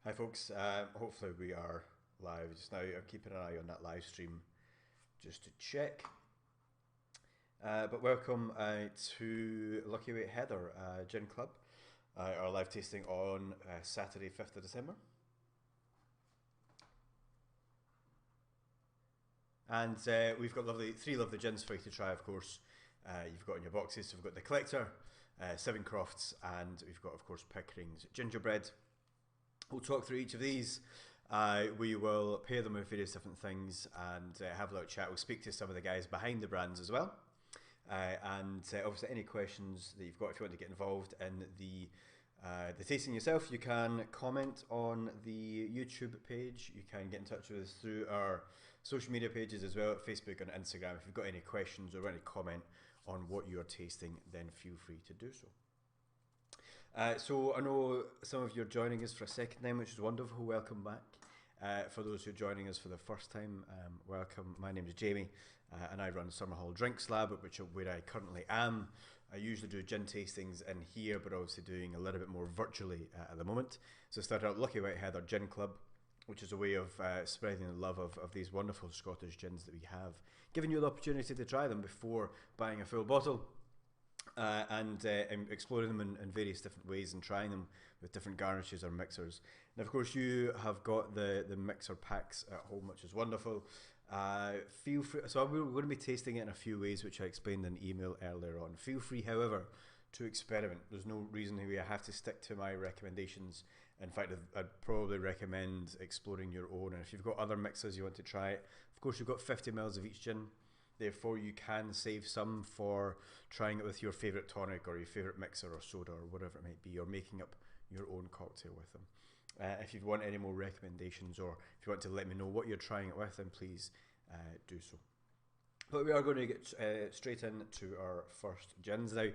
Hi folks, hopefully we are live just now. I'm keeping an eye on that live stream just to check. But welcome to Lucky Weight Heather Gin Club, our live tasting on Saturday 5th of December. And we've got three lovely gins for you to try, of course. You've got in your boxes, so we've got the Collector, 7 Crofts, and we've got, of course, Pickering's Gingerbread. We'll talk through each of these. We will pair them with various different things and have a little chat. We'll speak to some of the guys behind the brands as well. And obviously any questions that you've got, if you want to get involved in the tasting yourself, you can comment on the YouTube page. You can get in touch with us through our social media pages as well, Facebook and Instagram. If you've got any questions or any comment on what you're tasting, then feel free to do so. So I know some of you are joining us for a second time, which is wonderful. Welcome back. For those who are joining us for the first time, welcome. My name is Jamie, and I run Summerhall Drinks Lab, where I currently am. I usually do gin tastings in here, but obviously doing a little bit more virtually at the moment. So I started out Lucky Weight Heather Gin Club, which is a way of spreading the love of these wonderful Scottish gins that we have, giving you the opportunity to try them before buying a full bottle. And exploring them in various different ways and trying them with different garnishes or mixers. And of course you have got the mixer packs at home, which is wonderful. Feel free, so we're going to be tasting it in a few ways, which I explained in the email earlier on. Feel free, however, to experiment. There's no reason why I have to stick to my recommendations. In fact, I'd probably recommend exploring your own. And if you've got other mixers you want to try it, of course you've got 50 mils of each gin. Therefore, you can save some for trying it with your favourite tonic or your favourite mixer or soda or whatever it might be, or making up your own cocktail with them. If you want any more recommendations, or if you want to let me know what you're trying it with, then please do so. But we are going to get straight into our first gins now.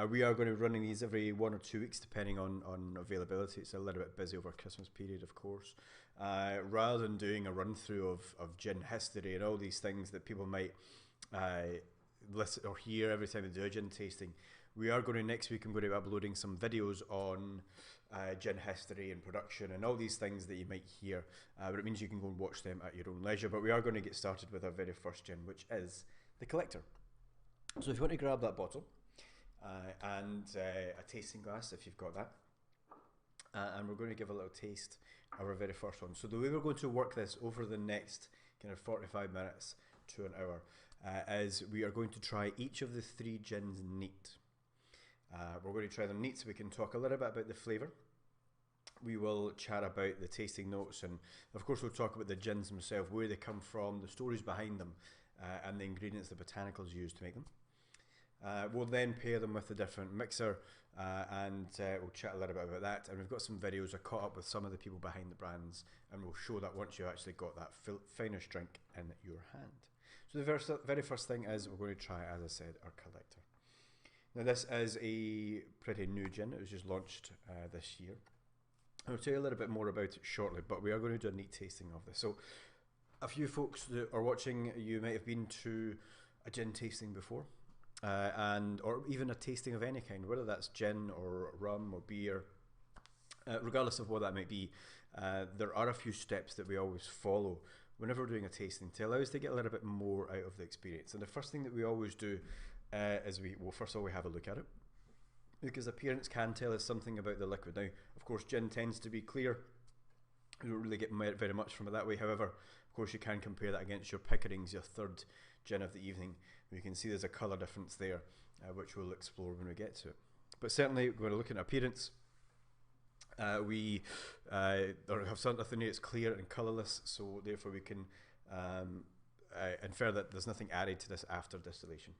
We are going to be running these every 1 or 2 weeks, depending on availability. It's a little bit busy over Christmas period, of course. Rather than doing a run through of gin history and all these things that people might listen or hear every time they do a gin tasting, we are going to next week. I'm going to be uploading some videos on gin history and production and all these things that you might hear, but it means you can go and watch them at your own leisure. But we are going to get started with our very first gin, which is the Collector. So if you want to grab that bottle and a tasting glass, if you've got that, and we're going to give a little taste of our very first one. So the way we're going to work this over the next kind of 45 minutes to an hour is we are going to try each of the 3 gins neat. We're going to try them neat so we can talk a little bit about the flavour. We will chat about the tasting notes, and of course we'll talk about the gins themselves, where they come from, the stories behind them, and the ingredients, the botanicals used to make them. We'll then pair them with a different mixer, and we'll chat a little bit about that. And we've got some videos. I caught up with some of the people behind the brands, and we'll show that once you've actually got that finished drink in your hand. So the very first thing is we're going to try, as I said, our Collector. Now this is a pretty new gin. It was just launched this year. I'll tell you a little bit more about it shortly, but we are going to do a neat tasting of this. So a few folks that are watching, you might have been to a gin tasting before. Or even a tasting of any kind, whether that's gin or rum or beer, regardless of what that might be. There are a few steps that we always follow whenever we're doing a tasting to allow us to get a little bit more out of the experience. And the first thing that we always do is first of all we have a look at it, because appearance can tell us something about the liquid. Now, of course, gin tends to be clear. You don't really get very much from it that way. However, of course, you can compare that against your Pickering's, your third gin of the evening. You can see there's a colour difference there, which we'll explore when we get to it. But certainly, we're going to look at appearance. We have something here that's clear and colourless, so therefore we can infer that there's nothing added to this after distillation.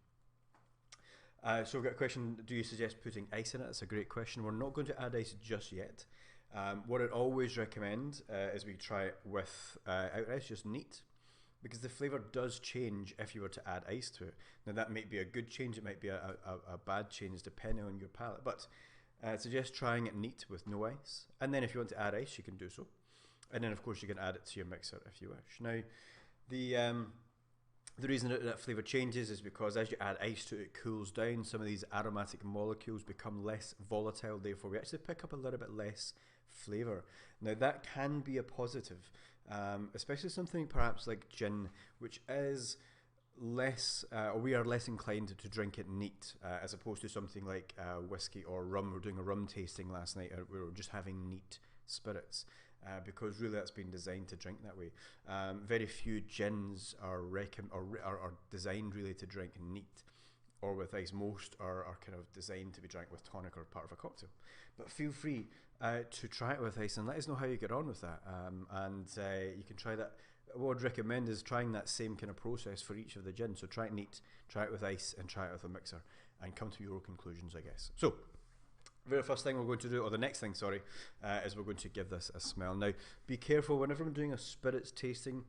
So we've got a question, do you suggest putting ice in it? That's a great question. We're not going to add ice just yet. What I'd always recommend is we try it without ice, just neat, because the flavour does change if you were to add ice to it. Now that might be a good change, it might be a bad change depending on your palate, but I suggest trying it neat with no ice, and then if you want to add ice you can do so, and then of course you can add it to your mixer if you wish. Now the reason that flavour changes is because as you add ice to it, it cools down. Some of these aromatic molecules become less volatile, therefore we actually pick up a little bit less flavour. Now that can be a positive, especially something perhaps like gin, which is less, or we are less inclined to drink it neat, as opposed to something like whiskey or rum. We're doing a rum tasting last night, we were just having neat spirits. Because really that's been designed to drink that way. Very few gins are designed really to drink neat or with ice. Most are kind of designed to be drank with tonic or part of a cocktail. But feel free to try it with ice and let us know how you get on with that. You can try that. What I'd recommend is trying that same kind of process for each of the gins. So try it neat, try it with ice, and try it with a mixer, and come to your conclusions, I guess. So, very first thing we're going to do, or the next thing, sorry, is we're going to give this a smell. Now, be careful whenever I'm doing a spirits tasting.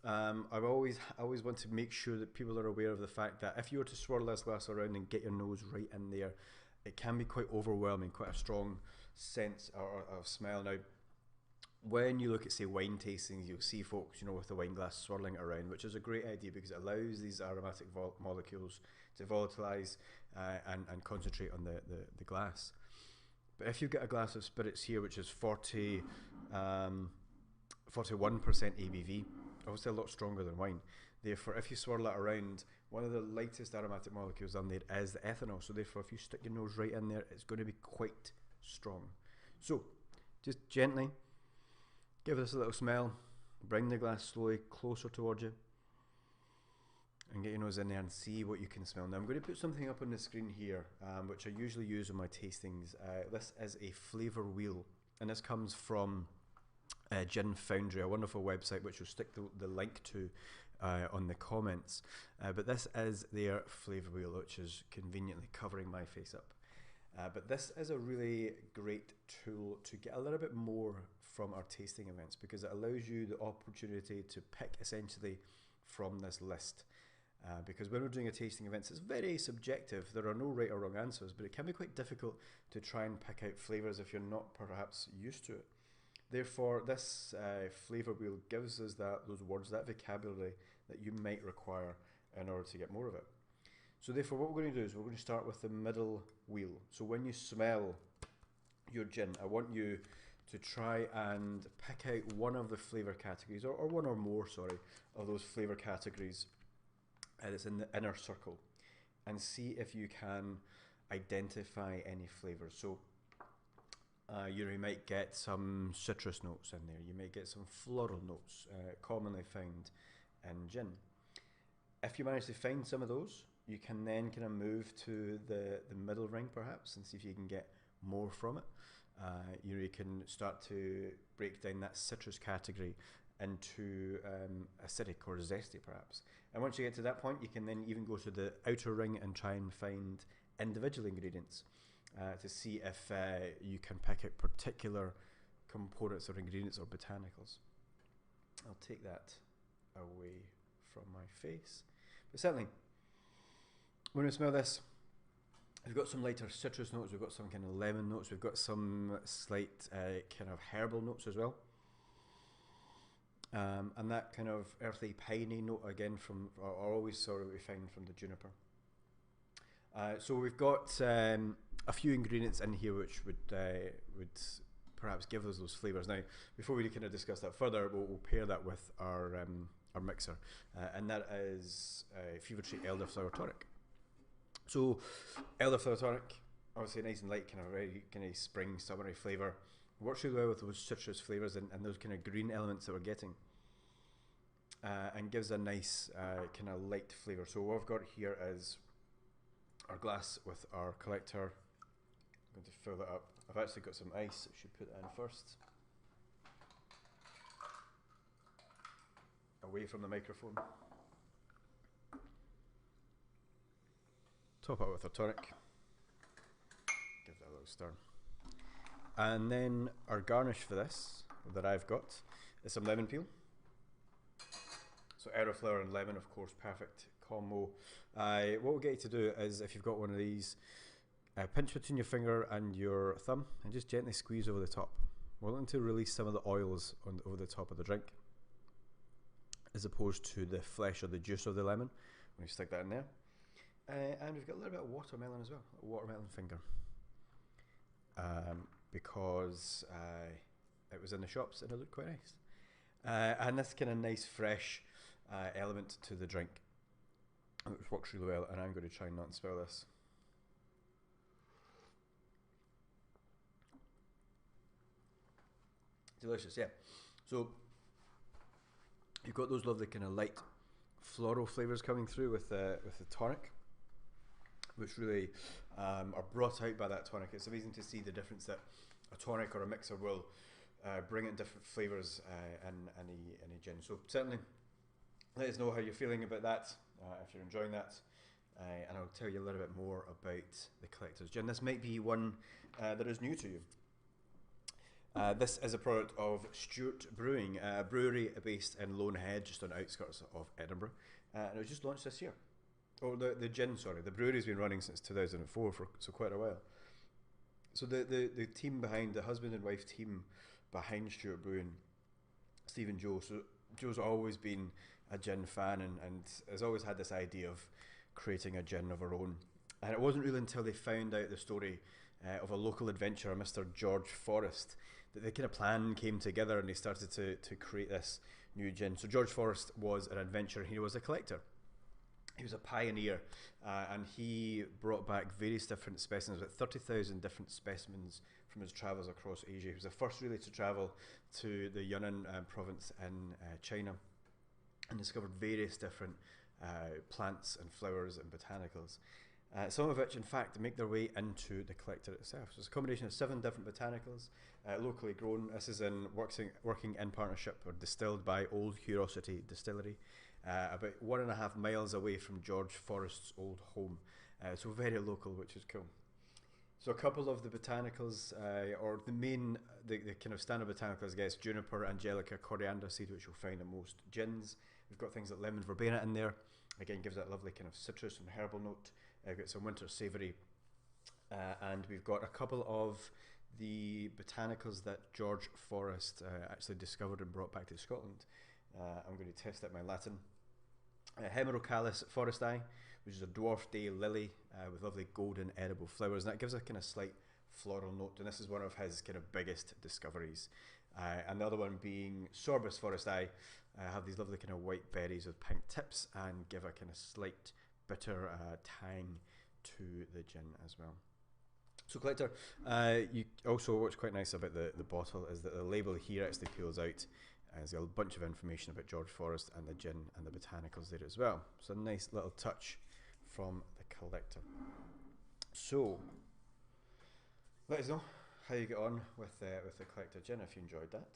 I always want to make sure that people are aware of the fact that if you were to swirl this glass around and get your nose right in there, it can be quite overwhelming, quite a strong sense of smell. Now, when you look at, say, wine tastings, you'll see folks, with the wine glass swirling it around, which is a great idea because it allows these aromatic molecules to volatilize and concentrate on the glass. But if you get a glass of spirits here, which is 41% ABV, obviously a lot stronger than wine. Therefore, if you swirl that around, one of the lightest aromatic molecules on there is the ethanol. So therefore, if you stick your nose right in there, it's going to be quite strong. So, just gently give this a little smell. Bring the glass slowly closer towards you. And get your nose in there and see what you can smell. Now I'm going to put something up on the screen here, which I usually use in my tastings. This is a flavour wheel, and this comes from Gin Foundry, a wonderful website which we'll stick the link to on the comments. But this is their flavour wheel, which is conveniently covering my face up. But this is a really great tool to get a little bit more from our tasting events, because it allows you the opportunity to pick essentially from this list. Because when we're doing a tasting event, it's very subjective. There are no right or wrong answers, but it can be quite difficult to try and pick out flavours if you're not perhaps used to it. Therefore, this flavour wheel gives us those words, that vocabulary that you might require in order to get more of it. So therefore, what we're going to do is we're going to start with the middle wheel. So when you smell your gin, I want you to try and pick out one of the flavour categories, or one or more, sorry, of those flavour categories that's in the inner circle, and see if you can identify any flavours. So you might get some citrus notes in there, you might get some floral notes, commonly found in gin. If you manage to find some of those, you can then kind of move to the middle ring perhaps and see if you can get more from it. You can start to break down that citrus category into acidic or zesty perhaps. And once you get to that point, you can then even go to the outer ring and try and find individual ingredients to see if you can pick out particular components or ingredients or botanicals. I'll take that away from my face. But certainly, when we smell this, we've got some lighter citrus notes, we've got some kind of lemon notes, we've got some slight kind of herbal notes as well. And that kind of earthy, piney note again are always sort of we find from the juniper. So we've got a few ingredients in here which would perhaps give us those flavours. Now, before we kind of discuss that further, we'll pair that with our mixer, and that is Fever Tree Elderflower Tonic. So elderflower tonic, obviously nice and light, kind of very kind of spring, summery flavour. Works really well with those citrus flavours and those kind of green elements that we're getting, and gives a nice kind of light flavour. So what I've got here is our glass with our collector. I'm going to fill that up. I've actually got some ice, I should put that in first. Away from the microphone. Top up with our tonic. Give that a little stir. And then our garnish for this that I've got is some lemon peel. So elderflower and lemon, of course, perfect combo. What we'll get you to do is, if you've got one of these, pinch between your finger and your thumb and just gently squeeze over the top. We're looking to release some of the oils over the top of the drink, as opposed to the flesh or the juice of the lemon. When you stick that in there. And we've got a little bit of watermelon as well, a watermelon finger. because it was in the shops and it looked quite nice. And this kind of nice fresh element to the drink, which works really well, and I'm going to try not to spill this. Delicious, yeah. So you've got those lovely kind of light floral flavours coming through with the tonic, which really are brought out by that tonic. It's amazing to see the difference that a tonic or a mixer will bring in different flavours in any gin. So certainly let us know how you're feeling about that, if you're enjoying that, and I'll tell you a little bit more about the Collector's Gin. This might be one that is new to you. This is a product of Stewart Brewing, a brewery based in Lonehead, just on the outskirts of Edinburgh, and it was just launched this year. Oh, the gin, sorry. The brewery's been running since 2004, so quite a while. So the team behind, the husband and wife team behind Stewart Brewing, Steve and Joe. So Joe's always been a gin fan and has always had this idea of creating a gin of her own. And it wasn't really until they found out the story of a local adventurer, Mr. George Forrest, that the kind of plan came together and they started to create this new gin. So George Forrest was an adventurer, he was a collector. He was a pioneer, and he brought back various different specimens, about 30,000 different specimens from his travels across Asia. He was the first really to travel to the Yunnan province in China and discovered various different plants and flowers and botanicals. Some of which, in fact, make their way into the collector itself. So it's a combination of 7 different botanicals, locally grown. This is working in partnership or distilled by Old Curiosity Distillery, about 1.5 miles away from George Forrest's old home. So very local, which is cool. So a couple of the botanicals, or the kind of standard botanicals, I guess, juniper, angelica, coriander seed, which you'll find in most gins. We've got things like lemon verbena in there. Again, gives that lovely kind of citrus and herbal note. We've got some winter savoury, and we've got a couple of the botanicals that George Forrest actually discovered and brought back to Scotland. I'm going to test out my Latin. Hemerocallis foresti, which is a dwarf day lily with lovely golden edible flowers, and that gives a kind of slight floral note, and this is one of his kind of biggest discoveries. And the other one being Sorbus foresti, have these lovely kind of white berries with pink tips and give a kind of slight bitter tang to the gin as well. So collector, you also, what's quite nice about the bottle is that the label here actually peels out. There's a bunch of information about George Forrest and the gin and the botanicals there as well. So a nice little touch from the collector. So let us know how you get on with the collector gin if you enjoyed that.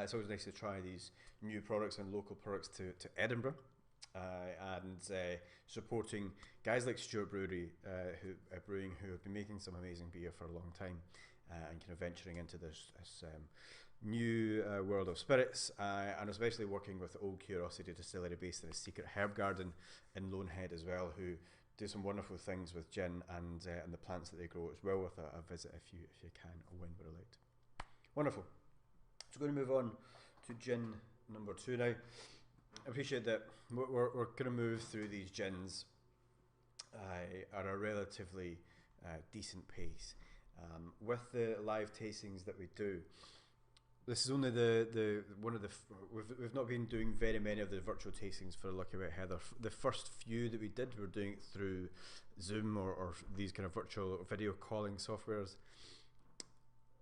It's always nice to try these new products and local products to Edinburgh. And supporting guys like Stewart Brewing, who have been making some amazing beer for a long time, and kind of venturing into this new world of spirits, and especially working with Old Curiosity Distillery based in a secret herb garden in Lonehead as well, who do some wonderful things with gin and the plants that they grow as well. With a visit if you can, or when we're allowed. Wonderful. So we're going to move on to gin number 2 now. I appreciate that we're going to move through these gins at a relatively decent pace. With the live tastings that we do, this is only we've not been doing very many of the virtual tastings for Lucky Wet Heather. The first few that we did, we were doing it through Zoom or these kind of virtual video calling softwares.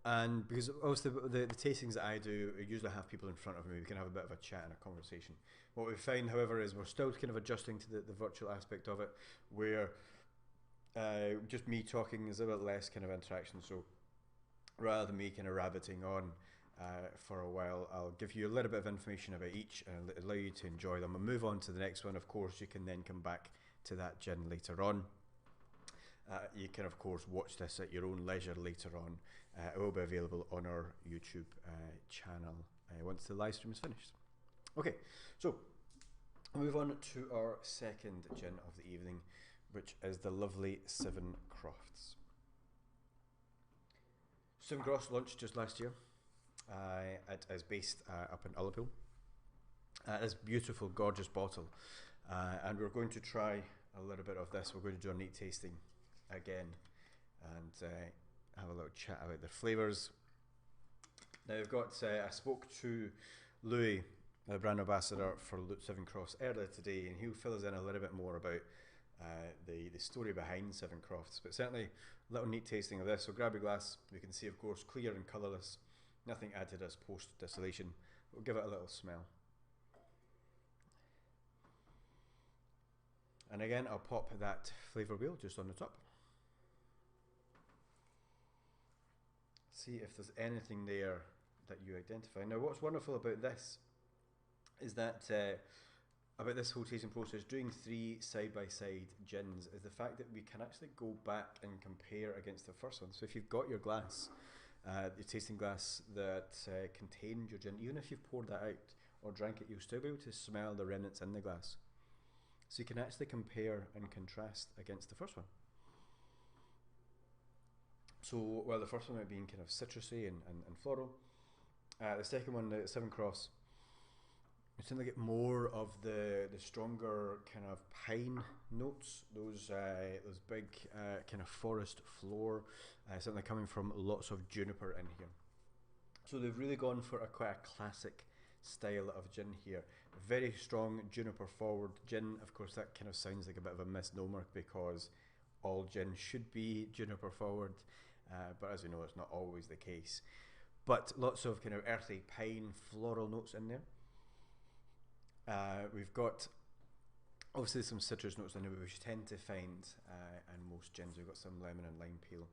And because obviously the tastings that I do, I usually have people in front of me, we can have a bit of a chat and a conversation. What we find, however, is we're still kind of adjusting to the virtual aspect of it, where just me talking is a bit less kind of interaction. So rather than me kind of rabbiting on for a while, I'll give you a little bit of information about each and allow you to enjoy them. I'll move on to the next one. Of course, you can then come back to that gin later on. You can, of course, watch this at your own leisure later on. It will be available on our YouTube channel once the live stream is finished. Okay, so we'll move on to our second gin of the evening, which is the lovely Seven Crofts. Seven Crofts launched just last year. It is based up in Ullapool. This beautiful, gorgeous bottle, and we're going to try a little bit of this. We're going to do a neat tasting again, and have a little chat about the flavours. Now we've got, I spoke to Louis, the brand ambassador for Seven Crofts earlier today, and he'll fill us in a little bit more about the story behind Seven Crofts. But certainly a little neat tasting of this. So grab your glass. You can see, of course, clear and colourless. Nothing added as post-distillation. We'll give it a little smell. And again, I'll pop that flavour wheel just on the top. See if there's anything there that you identify. Now, what's wonderful about this is that, about this whole tasting process, doing 3 side-by-side gins, is the fact that we can actually go back and compare against the first one. So if you've got your glass, your tasting glass that contained your gin, even if you've poured that out or drank it, you'll still be able to smell the remnants in the glass. So you can actually compare and contrast against the first one. So while the first one might be kind of citrusy and floral, the second one, the Seven Crofts, you tend to get more of the stronger kind of pine notes, those big kind of forest floor, something coming from lots of juniper in here. So they've really gone for quite a classic style of gin here. Very strong juniper forward gin. Of course, that kind of sounds like a bit of a misnomer because all gin should be juniper forward, but as we know, it's not always the case. But lots of kind of earthy pine floral notes in there. We've got obviously some citrus notes in there, which you tend to find in most gins. We've got some lemon and lime peel,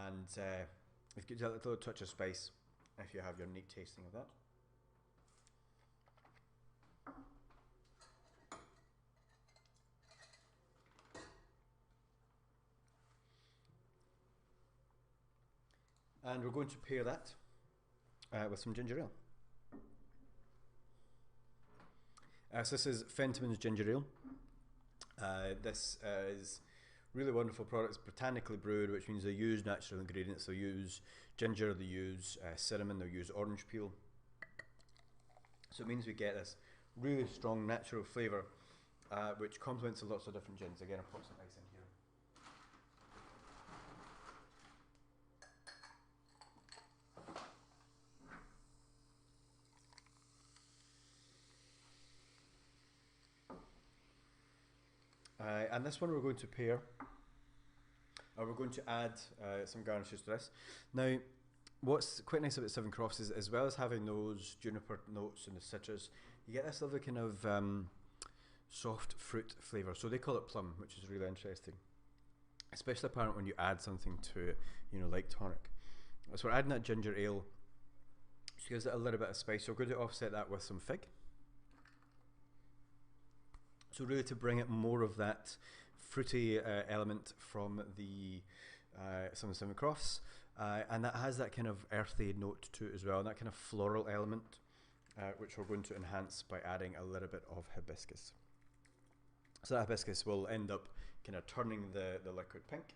and we've got a little touch of spice if you have your neat tasting of that. And we're going to pair that with some ginger ale. So this is Fentiman's Ginger Ale. This is really wonderful product. It's botanically brewed, which means they use natural ingredients. They'll use ginger, they use cinnamon, they'll use orange peel. So it means we get this really strong natural flavour, which complements lots of different gins. Again, I'll put some ice in here. And this one we're going to pair, we're going to add some garnishes to this. Now, what's quite nice about Seven Crofts is, as well as having those juniper notes and the citrus, you get this lovely kind of soft fruit flavour. So they call it plum, which is really interesting, especially apparent when you add something to it, you know, like tonic. So we're adding that ginger ale, which gives it a little bit of spice. So we're going to offset that with some fig. So really to bring it more of that fruity element from the some of the Seven Crofts, and that has that kind of earthy note to it as well, and that kind of floral element, which we're going to enhance by adding a little bit of hibiscus. So that hibiscus will end up kind of turning the liquid pink.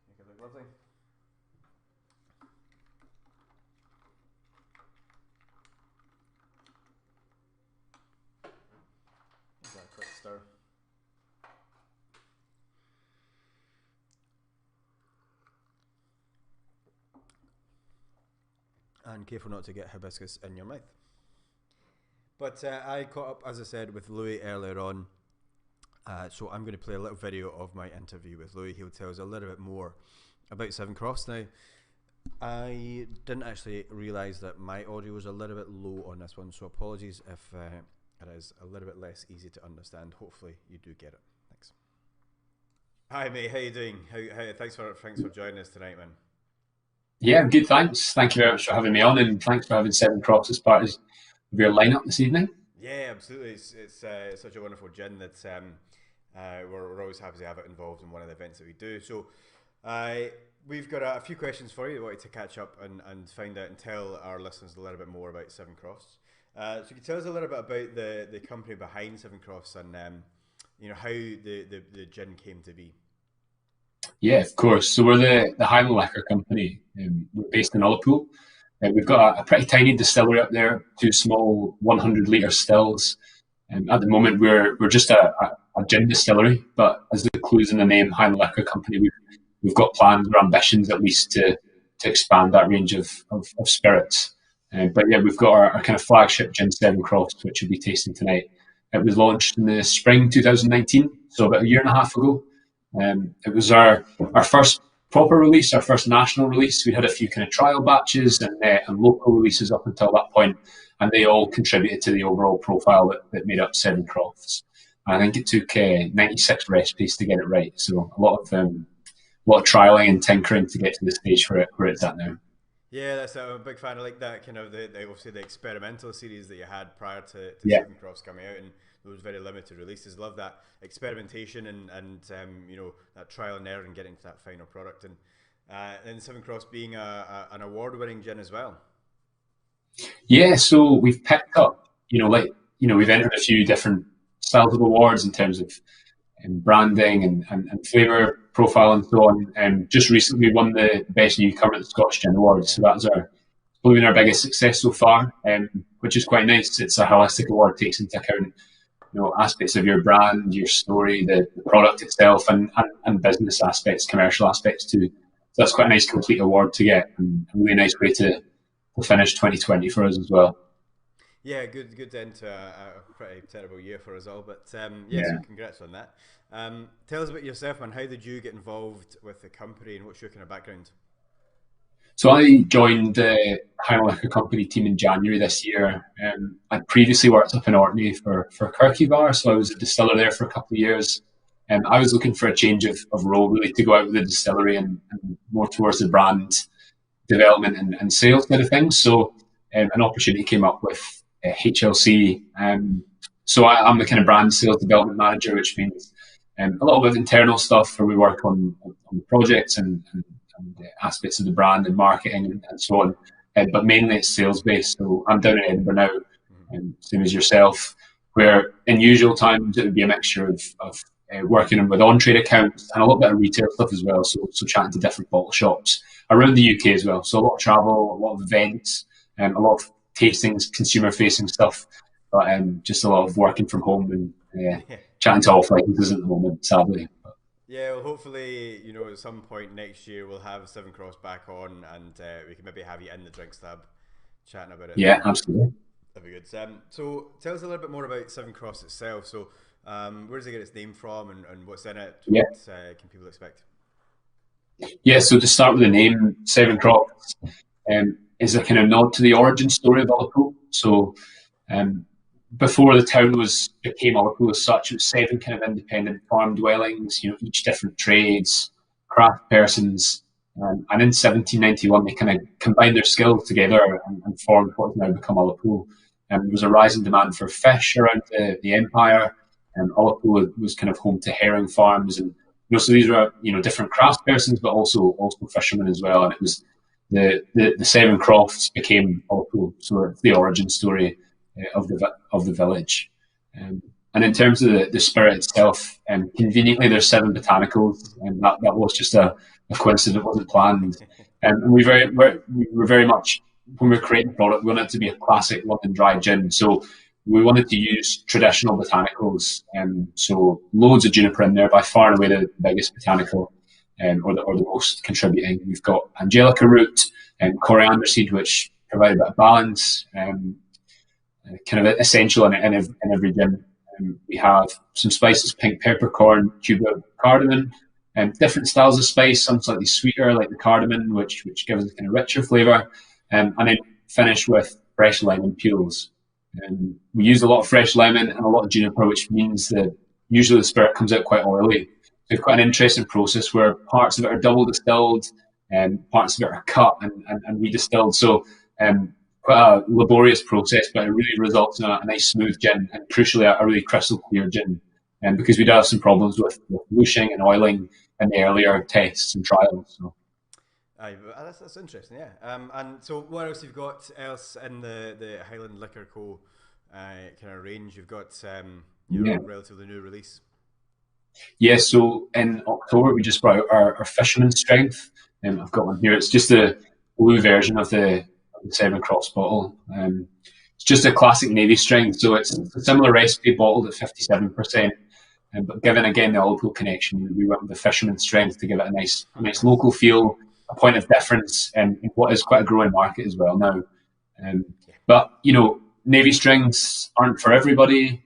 Make it look lovely. A quick stir. And careful not to get hibiscus in your mouth. But I caught up, as I said, with Louis earlier on, so I'm going to play a little video of my interview with Louis. He'll tell us a little bit more about Seven Crofts. Now, I didn't actually realise that my audio was a little bit low on this one, so apologies if it is a little bit less easy to understand. Hopefully you do get it. Thanks. Hi mate, how you doing? Thanks for joining us tonight, man. Yeah, I'm good, thanks. Thank you very much for having me on, and thanks for having Seven Crofts as part of your lineup this evening. Yeah, absolutely. It's such a wonderful gin that we're always happy to have it involved in one of the events that we do. So we've got a few questions for you. I wanted to catch up and find out and tell our listeners a little bit more about Seven Crofts. So you can tell us a little bit about the company behind Seven Crofts and you know, how the gin came to be. Yeah, of course. So we're the Highland Liquor Company. We're based in Ullapool. We've got a pretty tiny distillery up there, 2 small 100-litre stills. At the moment, we're just a gin distillery, but as the clues in the name, Highland Liquor Company, we've got plans or ambitions at least to expand that range of spirits. But yeah, we've got our kind of flagship gin, Seven Crofts, which we'll be tasting tonight. It was launched in the spring 2019, so about a year and a half ago. It was our first proper release, our first national release. We had a few kind of trial batches and local releases up until that point, and they all contributed to the overall profile that made up Seven Crofts. I think it took 96 recipes to get it right, so a lot of trialing and tinkering to get to the stage where it's at now. Yeah, that's I'm a big fan. I like that kind of the obviously the experimental series that you had prior to Yeah. Seven Crofts coming out, and those very limited releases. Love that experimentation and you know, that trial and error and getting to that final product. And Seven Crofts being an award-winning gin as well. Yeah, so we've picked up, we've entered a few different styles of awards in terms of branding and flavour profile and so on. Just recently we won the Best Newcomer at the Scottish Gin Awards, so that's probably been our biggest success so far, which is quite nice. It's a holistic award, takes into account aspects of your brand, your story, the product itself, and business aspects, commercial aspects too. So that's quite a nice complete award to get, and a really nice way to finish 2020 for us as well. Yeah, good end to a pretty terrible year for us all. But yeah, so Yeah. congrats on that. Tell us about yourself, man. How did you get involved with the company, and what's your kind of background? So I joined the Highland Liquor Company team in January this year. I'd previously worked up in Orkney for Kirky Bar, so I was a distiller there for a couple of years. I was looking for a change of role, really, to go out with the distillery and more towards the brand development and sales side of things. So an opportunity came up with HLC. So I'm the kind of brand sales development manager, which means a lot of internal stuff where we work on projects and aspects of the brand and marketing and so on. But mainly it's sales based. So I'm down in Edinburgh now, same as yourself, where in usual times it would be a mixture of working with on-trade accounts and a little bit of retail stuff as well. So chatting to different bottle shops around the UK as well. So a lot of travel, a lot of events, a lot of tastings, consumer-facing stuff, but just a lot of working from home and chatting to off licenses at the moment, sadly. Yeah, well, hopefully, you know, at some point next year we'll have Seven Cross back on, and we can maybe have you in the drinks tab chatting about it. Yeah, absolutely. That'd be good. So tell us a little bit more about Seven Cross itself. So where does it get its name from, and what's in it? Yeah. What can people expect? Yeah, so to start with the name, Seven Crofts is a kind of nod to the origin story of Ullapool. So before the town became Ullapool as such, it was seven kind of independent farm dwellings, each different trades, craft persons. And in 1791, they kind of combined their skills together and formed what has now become Ullapool. There was a rising demand for fish around the empire, and Ullapool was kind of home to herring farms, and so these were different craft persons, but also fishermen as well. And it was the Seven Crofts became Ullapool, so it's the origin story of the village. And in terms of the spirit itself, conveniently there's seven botanicals, and that was just a coincidence, it wasn't planned. And we were very much, when we were creating the product, we wanted it to be a classic London dry gin. So we wanted to use traditional botanicals, so loads of juniper in there, by far and away the biggest botanical, or the most contributing. We've got angelica root and coriander seed, which provide a bit of balance, kind of essential in every gin. We have some spices: pink peppercorn, tuber, cardamom, different styles of spice, some slightly sweeter like the cardamom, which gives a kind of richer flavour, and then finish with fresh lemon peels. We use a lot of fresh lemon and a lot of juniper, which means that usually the spirit comes out quite oily. It's quite an interesting process where parts of it are double distilled and parts of it are cut and redistilled. So quite a laborious process, but it really results in a nice smooth gin, and crucially a really crystal clear gin. Because we do have some problems with whooshing and oiling in the earlier tests and trials. So. That's interesting, yeah. And so what else you've got else in the Highland Liquor Co. Kind of range? You've got a relatively new release. Yeah, so in October we just brought out our Fisherman's Strength. I've got one here. It's just a blue version of the Seven Crofts bottle. It's just a classic Navy strength, so it's a similar recipe, bottled at 57%. But given again the Liverpool connection, we went with the fisherman strength to give it a nice Nice. local feel, a point of difference in what is quite a growing market as well now. Um, Yeah. but navy strings aren't for everybody.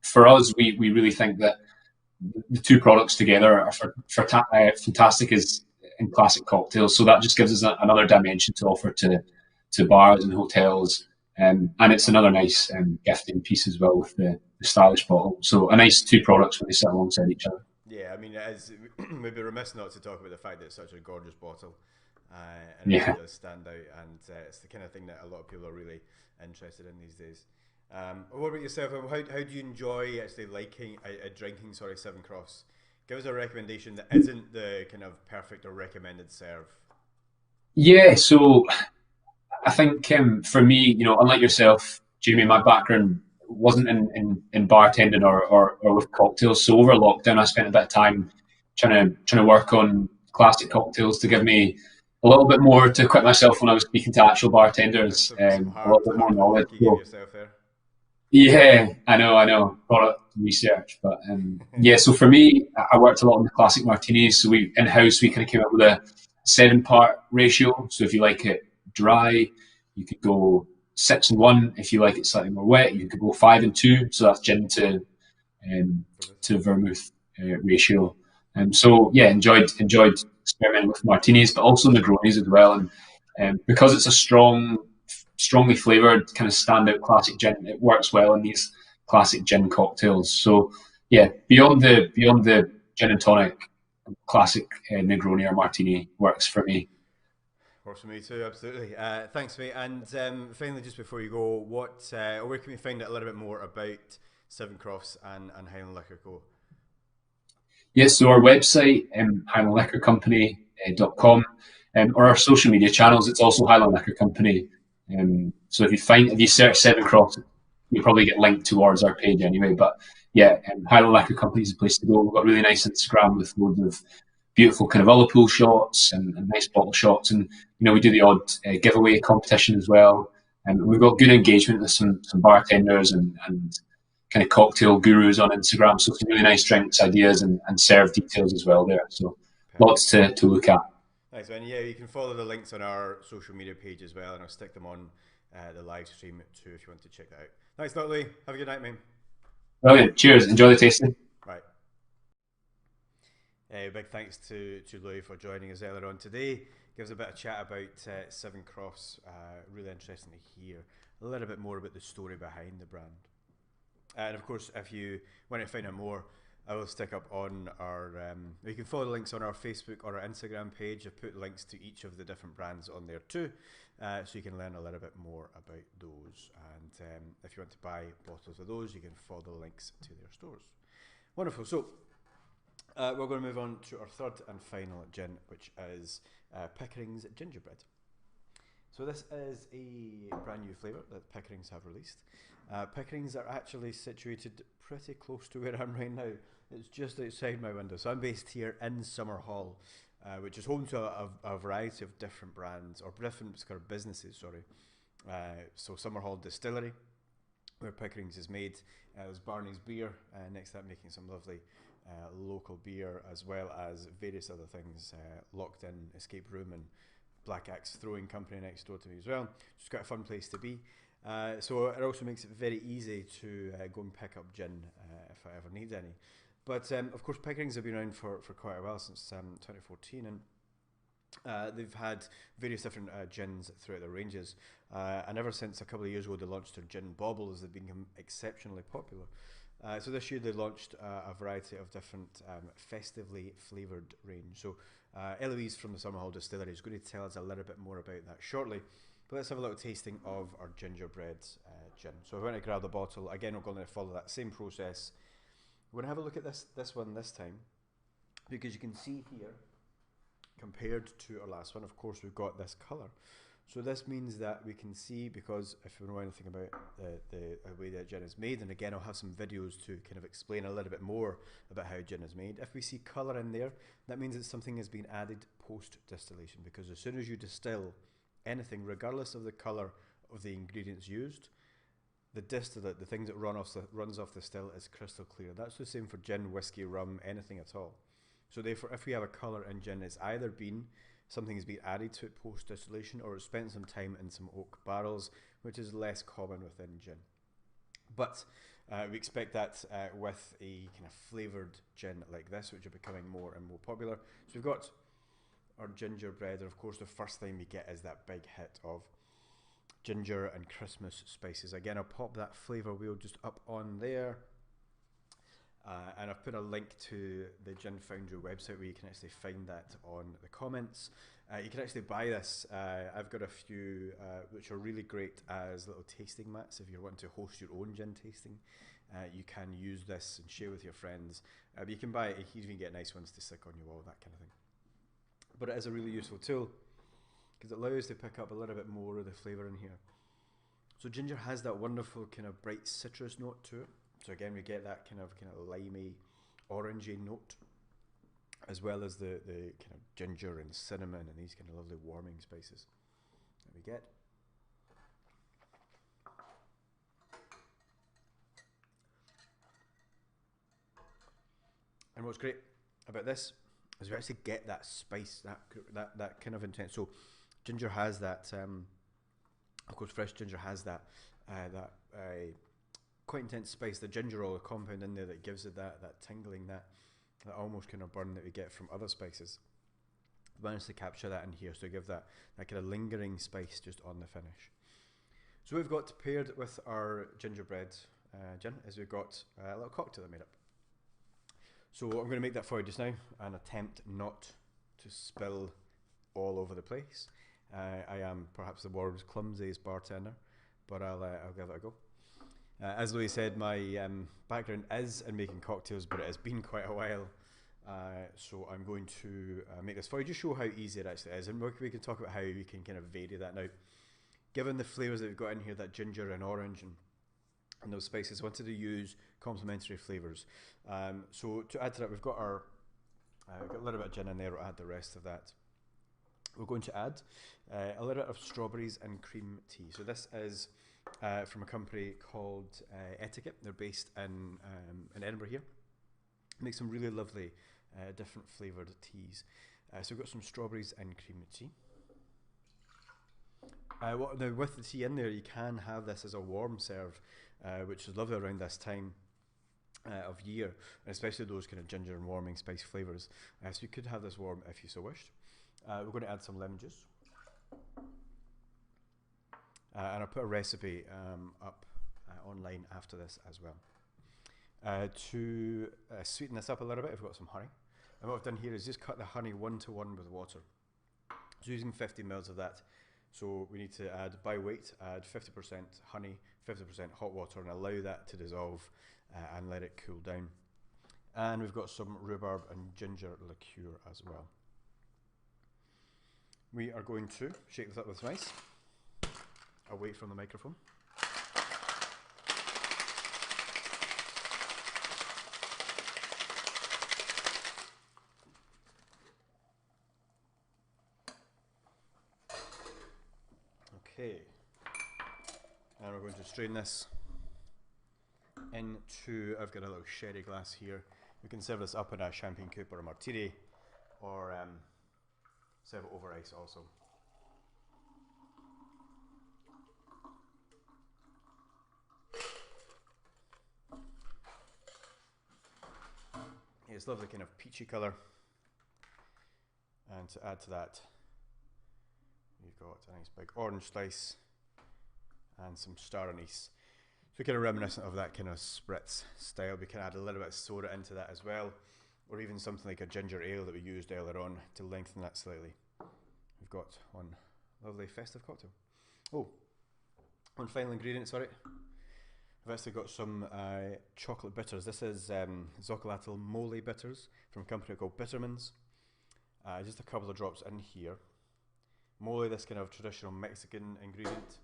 For us, we really think that the two products together are fantastic as in classic cocktails. So that just gives us another dimension to offer to bars and hotels. And it's another nice gifting piece as well with the stylish bottle. So a nice two products when they sit alongside each other. Yeah, I mean, it is, we'd be remiss not to talk about the fact that it's such a gorgeous bottle, and it really Yeah. does stand out, and it's the kind of thing that a lot of people are really interested in these days. What about yourself? How do you enjoy actually drinking, sorry, Seven Cross? Give us a recommendation that isn't the kind of perfect or recommended serve. Yeah. So I think for me, unlike yourself, Jamie, my background wasn't in bartending or with cocktails. So over lockdown, I spent a bit of time trying to work on classic cocktails to give me a little bit more to equip myself when I was speaking to actual That's bartenders, some a little bit more hard knowledge. homework you gave So yourself there. yeah, I know, product research, but yeah. So for me, I worked a lot on the classic martinis. So we in house we kind of came up with a 7-part ratio. So if you like it dry, you could go 6-1. If you like it slightly more wet, you could go 5-2. So that's gin um, Vermouth. to vermouth ratio. So yeah, enjoyed experimenting with martinis, but also Negronis as well. And because it's a strongly flavored kind of standout classic gin, it works well in these classic gin cocktails. So yeah, beyond the gin and tonic, classic Negroni or martini works for me. Works for me too, absolutely. Thanks, mate. And finally, just before you go, where can we find out a little bit more about Seven Crofts and Highland Liquor Co? Yes, so our website, highlandliquorcompany.com, or our social media channels, it's also Highland Liquor Company. So if you search Seven Cross, you'll probably get linked towards our page anyway. But yeah, Highland Liquor Company is the place to go. We've got really nice Instagram with loads of beautiful kind of Ullapool shots and nice bottle shots. And, we do the odd giveaway competition as well. And we've got good engagement with some bartenders and kind of cocktail gurus on Instagram. So some really nice drinks ideas and serve details as well there. So lots Perfect. to look at. Thanks, man. Yeah, you can follow the links on our social media page as well, and I'll stick them on the live stream too if you want to check that out. Thanks, Natalie. Have a good night, man. Brilliant. Cheers. Enjoy the tasting. Right. Big thanks to Louis for joining us earlier on today. Give us a bit of chat about Seven Crofts. Really interesting to hear a little bit more about the story behind the brand. And of course, if you want to find out more, I will stick up on our. You can follow the links on our Facebook or our Instagram page. I've put links to each of the different brands on there too, so you can learn a little bit more about those. And if you want to buy bottles of those, you can follow the links to their stores. Wonderful. So we're going to move on to our third and final gin, which is Pickering's Gingerbread. So this is a brand new flavour that Pickerings have released. Pickerings are actually situated pretty close to where I'm right now. It's just outside my window. So I'm based here in Summerhall, which is home to a variety of different brands or different kind of businesses. Sorry. So Summerhall Distillery, where Pickerings is made. There's Barney's Beer next to that, making some lovely local beer, as well as various other things. Locked In Escape Room and Black Axe Throwing Company next door to me as well. It's quite a fun place to be. So it also makes it very easy to go and pick up gin if I ever need any. But of course, Pickerings have been around for quite a while, since 2014, and they've had various different gins throughout their ranges. And ever since a couple of years ago, they launched their gin baubles, they've become exceptionally popular. So this year they launched a variety of different festively flavoured range. So Eloise from the Summerhall Distillery is going to tell us a little bit more about that shortly. But let's have a little tasting of our gingerbread gin. So if we want to grab the bottle, again we're going to follow that same process. We're going to have a look at this one this time, because you can see here, compared to our last one, of course we've got this colour. So this means that we can see, because if you know anything about the way that gin is made, and again I'll have some videos to kind of explain a little bit more about how gin is made. If we see colour in there, that means that something has been added post-distillation, because as soon as you distill anything, regardless of the colour of the ingredients used, the distillate, the things that runs off the still, is crystal clear. That's the same for gin, whiskey, rum, anything at all. So therefore, if we have a colour in gin, it's either been something has been added to it post distillation, or it's spent some time in some oak barrels, which is less common within gin. But we expect that with a kind of flavoured gin like this, which are becoming more and more popular. So we've got our gingerbread, and of course the first thing we get is that big hit of ginger and Christmas spices. Again, I'll pop that flavour wheel just up on there. And I've put a link to the Gin Foundry website where you can actually find that on the comments. You can actually buy this. I've got a few which are really great as little tasting mats. If you're wanting to host your own gin tasting, you can use this and share with your friends. But you can buy it, you can get nice ones to stick on your wall, that kind of thing. But it is a really useful tool because it allows you to pick up a little bit more of the flavour in here. So ginger has that wonderful kind of bright citrus note to it. So again, we get that kind of limey, orangey note, as well as the kind of ginger and cinnamon and these kind of lovely warming spices that we get. And what's great about this is we actually get that spice, that kind of intense. So ginger has that, of course, fresh ginger has that quite intense spice, the ginger oil compound in there that gives it that tingling, that almost kind of burn that we get from other spices. We managed to capture that in here, so give that kind of lingering spice just on the finish. So we've got paired with our gingerbread gin is we've got a little cocktail I made up. So I'm going to make that for you just now and attempt not to spill all over the place. I am perhaps the world's clumsiest bartender, but I'll give it a go. As Louis said, my background is in making cocktails, but it has been quite a while. So I'm going to make this for you, just show how easy it actually is. And we can talk about how we can kind of vary that now. Given the flavours that we've got in here, that ginger and orange and those spices, I wanted to use complementary flavours. So to add to that, we've got a little bit of gin in there, we'll add the rest of that. We're going to add a little bit of strawberries and cream tea. So this is from a company called Etiquette. They're based in Edinburgh here. Make some really lovely different flavoured teas. So we've got some strawberries and cream tea. Now with the tea in there, you can have this as a warm serve, which is lovely around this time of year, and especially those kind of ginger and warming spice flavours. So you could have this warm if you so wished. We're going to add some lemon juice. And I'll put a recipe up online after this as well. To sweeten this up a little bit, I've got some honey. And what I've done here is just cut the honey 1-to-1 with water. So using 50 mils of that. So we need to add, by weight, add 50% honey, 50% hot water, and allow that to dissolve and let it cool down. And we've got some rhubarb and ginger liqueur as well. We are going to shake this up with some ice, away from the microphone. Okay, and we're going to strain this into, I've got a little sherry glass here. We can serve this up in a champagne coupe or a martini, or serve it over ice also. It's lovely kind of peachy colour, and to add to that we've got a nice big orange slice and some star anise. So kind of reminiscent of that kind of spritz style. We can add a little bit of soda into that as well, or even something like a ginger ale that we used earlier on to lengthen that slightly. We've got one lovely festive cocktail. Oh, one final ingredient, sorry. I've actually got some chocolate bitters. This is Zoccolatl Mole bitters from a company called Bittermans. Just a couple of drops in here. Mole, this kind of traditional Mexican ingredient.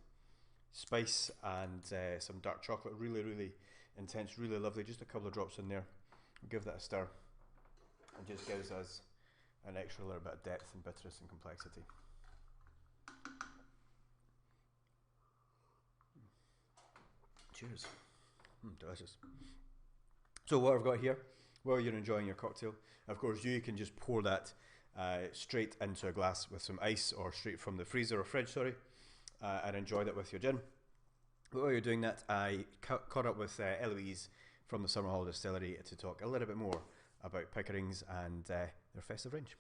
Spice and some dark chocolate, really, really intense, really lovely. Just a couple of drops in there. We'll give that a stir. It just gives us an extra little bit of depth and bitterness and complexity. Cheers. Delicious. So what I've got here, while you're enjoying your cocktail, of course you can just pour that straight into a glass with some ice, or straight from the freezer or fridge, sorry, and enjoy that with your gin. But while you're doing that, I caught up with Eloise from the Summer Hall Distillery to talk a little bit more about Pickering's and their festive range.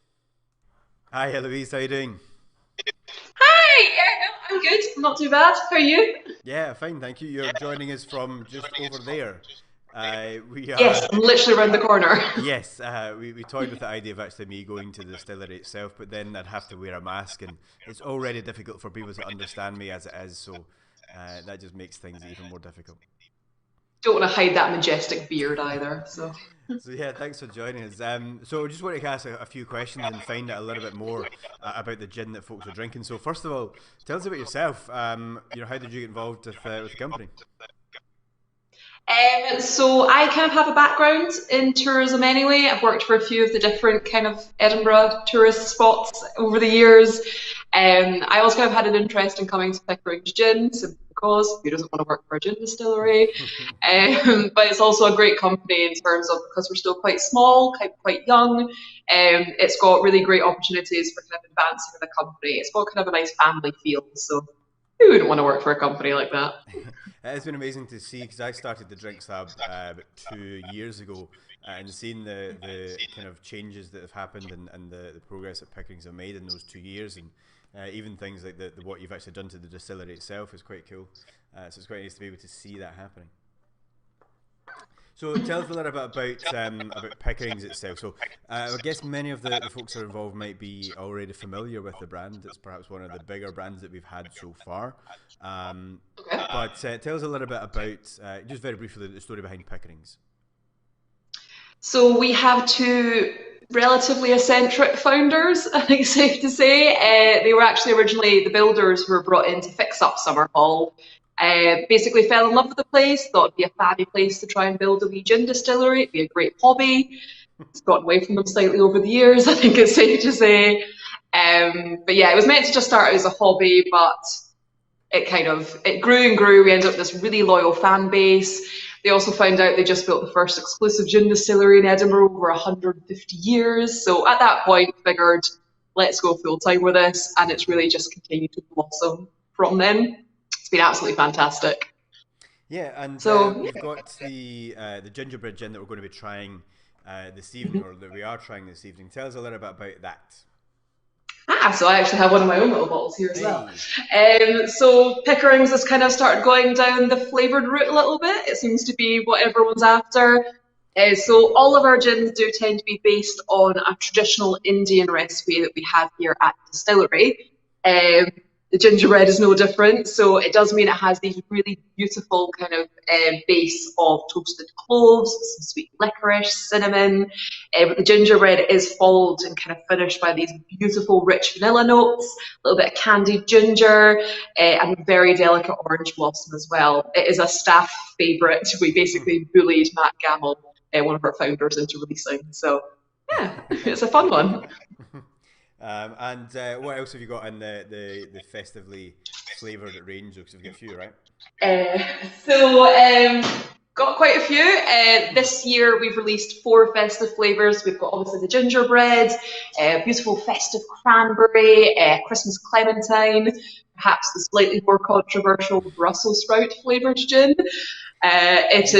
Hi Eloise, how are you doing? Hi, yeah, no, I'm good. I'm not too bad. How are you? Yeah, fine, thank you. You're joining us from just over there. We are, Yes, I'm literally around the corner. yes, we toyed with the idea of actually me going to the distillery itself, but then I'd have to wear a mask, and it's already difficult for people to understand me as it is, so that just makes things even more difficult. Don't want to hide that majestic beard either. So, So yeah, thanks for joining us. So I just wanted to ask a few questions and find out a little bit more about the gin that folks are drinking. So first of all, tell us about yourself. How did you get involved with the company? so I kind of have a background in tourism anyway. I've worked for a few of the different kind of Edinburgh tourist spots over the years. I also kind of had an interest in coming to Pickering Gin, simply because who doesn't want to work for a gin distillery? But it's also a great company in terms of, because we're still quite small, quite young. It's got really great opportunities for kind of advancing the company. It's got kind of a nice family feel. So who wouldn't want to work for a company like that? It's been amazing to see, because I started the Drinks Lab about 2 years ago, and seeing the kind of changes that have happened, and the progress that Pickerings have made in those 2 years, and even things like the what you've actually done to the distillery itself is quite cool. So it's quite nice to be able to see that happening. So tell us a little bit about Pickerings itself. So I guess many of the folks that are involved might be already familiar with the brand. It's perhaps one of the bigger brands that we've had so far. But tell us a little bit about, just very briefly, the story behind Pickerings. So we have two relatively eccentric founders, I think it's safe to say. They were actually originally the builders who were brought in to fix up Summer Hall. Basically fell in love with the place, thought it'd be a fabby place to try and build a wee gin distillery. It'd be a great hobby. It's gotten away from them slightly over the years, I think it's safe to say. But yeah, it was meant to just start out as a hobby, but it grew and grew. We ended up with this really loyal fan base. They also found out they just built the first exclusive gin distillery in Edinburgh over 150 years. So at that point, figured, let's go full time with this, and it's really just continued to blossom from then. It's been absolutely fantastic. Yeah, and So we've got the gingerbread gin that we're going to be trying this evening, or that we are trying this evening. Tell us a little bit about that. So I actually have one of my own little bottles here as well. Hey. So Pickering's has kind of started going down the flavoured route a little bit. It seems to be what everyone's after. So all of our gins do tend to be based on a traditional Indian recipe that we have here at the distillery. The gingerbread is no different, so it does mean it has these really beautiful kind of base of toasted cloves, some sweet licorice, cinnamon, but the gingerbread is followed and kind of finished by these beautiful rich vanilla notes, a little bit of candied ginger, and very delicate orange blossom as well. It is a staff favourite. We basically bullied Matt Gamble, one of our founders, into releasing, so yeah, it's a fun one. And what else have you got in the festively flavoured range? Because we've got a few, right? Got quite a few. This year we've released 4 festive flavours. We've got obviously the gingerbread, beautiful festive cranberry, Christmas clementine, perhaps the slightly more controversial Brussels sprout flavoured gin. It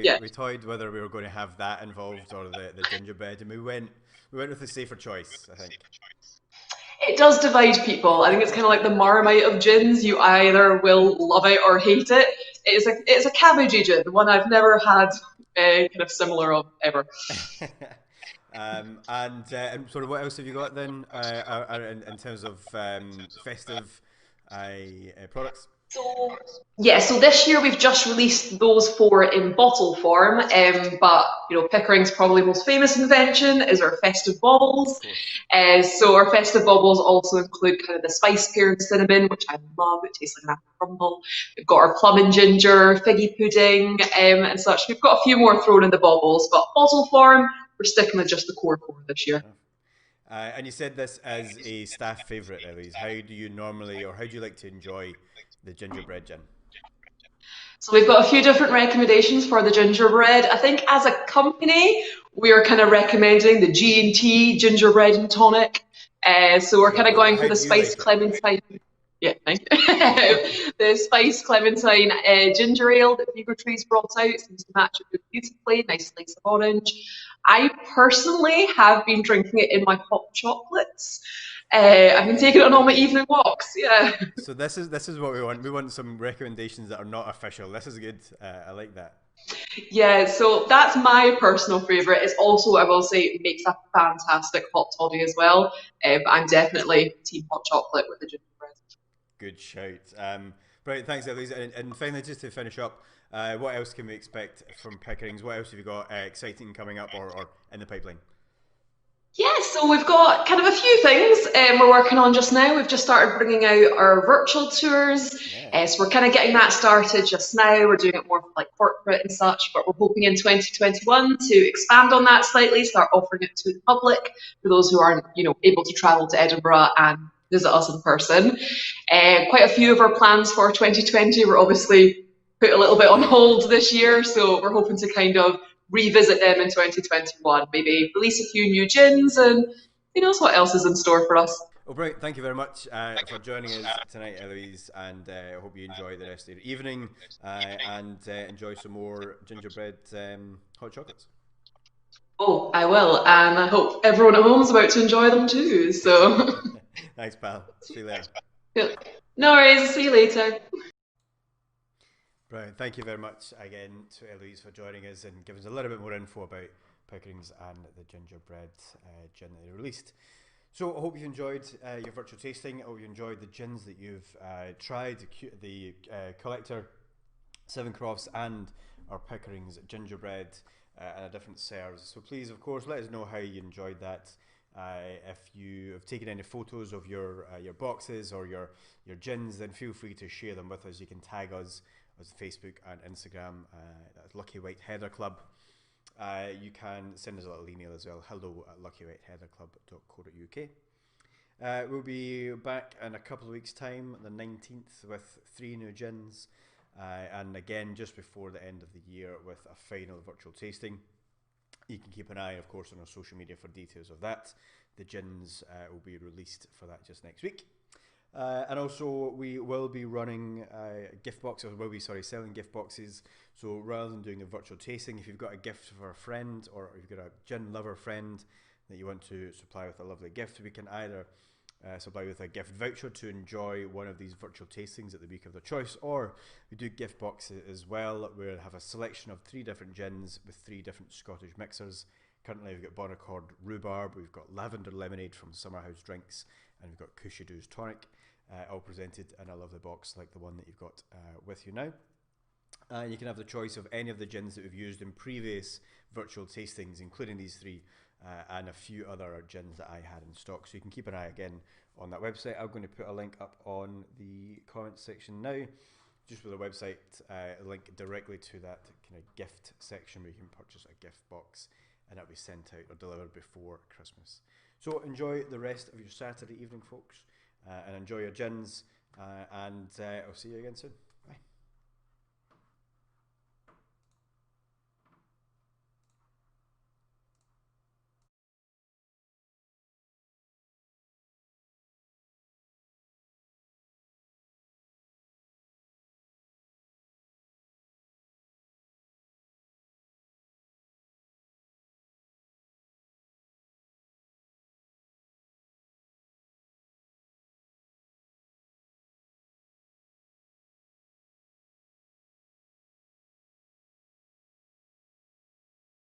Yeah, is. We toyed whether we were going to have that involved, or the gingerbread, and we went with the safer choice, I think. It does divide people. I think it's kind of like the Marmite of gins. You either will love it or hate it. It's a cabbagey gin, one I've never had kind of similar of ever. And sort of what else have you got then in terms of festive products? So this year we've just released those 4 in bottle form, but Pickering's probably most famous invention is our festive baubles. So our festive baubles also include kind of the spice pear and cinnamon, which I love. It tastes like an apple crumble. We've got our plum and ginger, figgy pudding, and such. We've got a few more thrown in the baubles, but bottle form, we're sticking with just the core this year. And you said this as a staff favourite, Eloise. How do you normally, or how do you like to enjoy the gingerbread gin? So we've got a few different recommendations for the gingerbread. I think as a company, we are kind of recommending the G&T gingerbread and tonic. So we're kind of going for the spiced clementine. Yeah, thank you. The spiced clementine ginger ale that Vigo Trees brought out seems to match it beautifully. Nice slice of orange. I personally have been drinking it in my hot chocolates. I've been taking it on all my evening walks. Yeah. So this is what we want. We want some recommendations that are not official. This is good. I like that. Yeah, so that's my personal favourite. It's also, I will say, it makes a fantastic hot toddy as well. But I'm definitely team hot chocolate with the gingerbread. Good shout. Right, thanks, Eloise. And finally, just to finish up, what else can we expect from Pickering's? What else have you got exciting coming up or in the pipeline? Yeah, so we've got kind of a few things we're working on just now. We've just started bringing out our virtual tours. Yeah. So we're kind of getting that started just now. We're doing it more for like corporate and such, but we're hoping in 2021 to expand on that slightly, start offering it to the public for those who aren't, able to travel to Edinburgh and visit us in person. Quite a few of our plans for 2020 were obviously put a little bit on hold this year, so we're hoping to kind of revisit them in 2021, maybe release a few new gins, and who knows what else is in store for us. Well, brilliant. Thank you very much for joining us tonight, Eloise, and I hope you enjoy the rest of your evening and enjoy some more gingerbread hot chocolates. Oh, I will, and I hope everyone at home is about to enjoy them too. So, thanks, pal. See you later. No worries. See you later. Brilliant. Thank you very much again to Eloise for joining us and giving us a little bit more info about Pickering's and the gingerbread gin that they released. So I hope you enjoyed your virtual tasting. I hope you enjoyed the gins that you've tried, the Collector, 7 Crofts and our Pickering's gingerbread and different serves. So please, of course, let us know how you enjoyed that. If you have taken any photos of your boxes or your gins, then feel free to share them with us. You can tag us as Facebook and Instagram. That's Lucky White Heather Club. You can send us a little email as well, hello@luckyWhiteHeatherClub.co.uk. We'll be back in a couple of weeks' time, the 19th, with 3 new gins, and again just before the end of the year with a final virtual tasting. You can keep an eye, of course, on our social media for details of that. The gins will be released for that just next week. And also we will be running gift boxes, selling gift boxes. So rather than doing a virtual tasting, if you've got a gift for a friend or if you've got a gin lover friend that you want to supply with a lovely gift, we can either supply with a gift voucher to enjoy one of these virtual tastings at the week of their choice, or we do gift boxes as well. We'll have a selection of 3 different gins with 3 different Scottish mixers. Currently we've got Bonaccord Rhubarb, we've got Lavender Lemonade from Summerhouse Drinks, and we've got Cushadoo's Tonic. All presented in a lovely box like the one that you've got with you now. You can have the choice of any of the gins that we've used in previous virtual tastings, including these 3 and a few other gins that I had in stock. So you can keep an eye again on that website. I'm going to put a link up on the comments section now, just with a website link directly to that kind of gift section where you can purchase a gift box and it'll be sent out or delivered before Christmas. So enjoy the rest of your Saturday evening, folks. And enjoy your gins, and I'll see you again soon.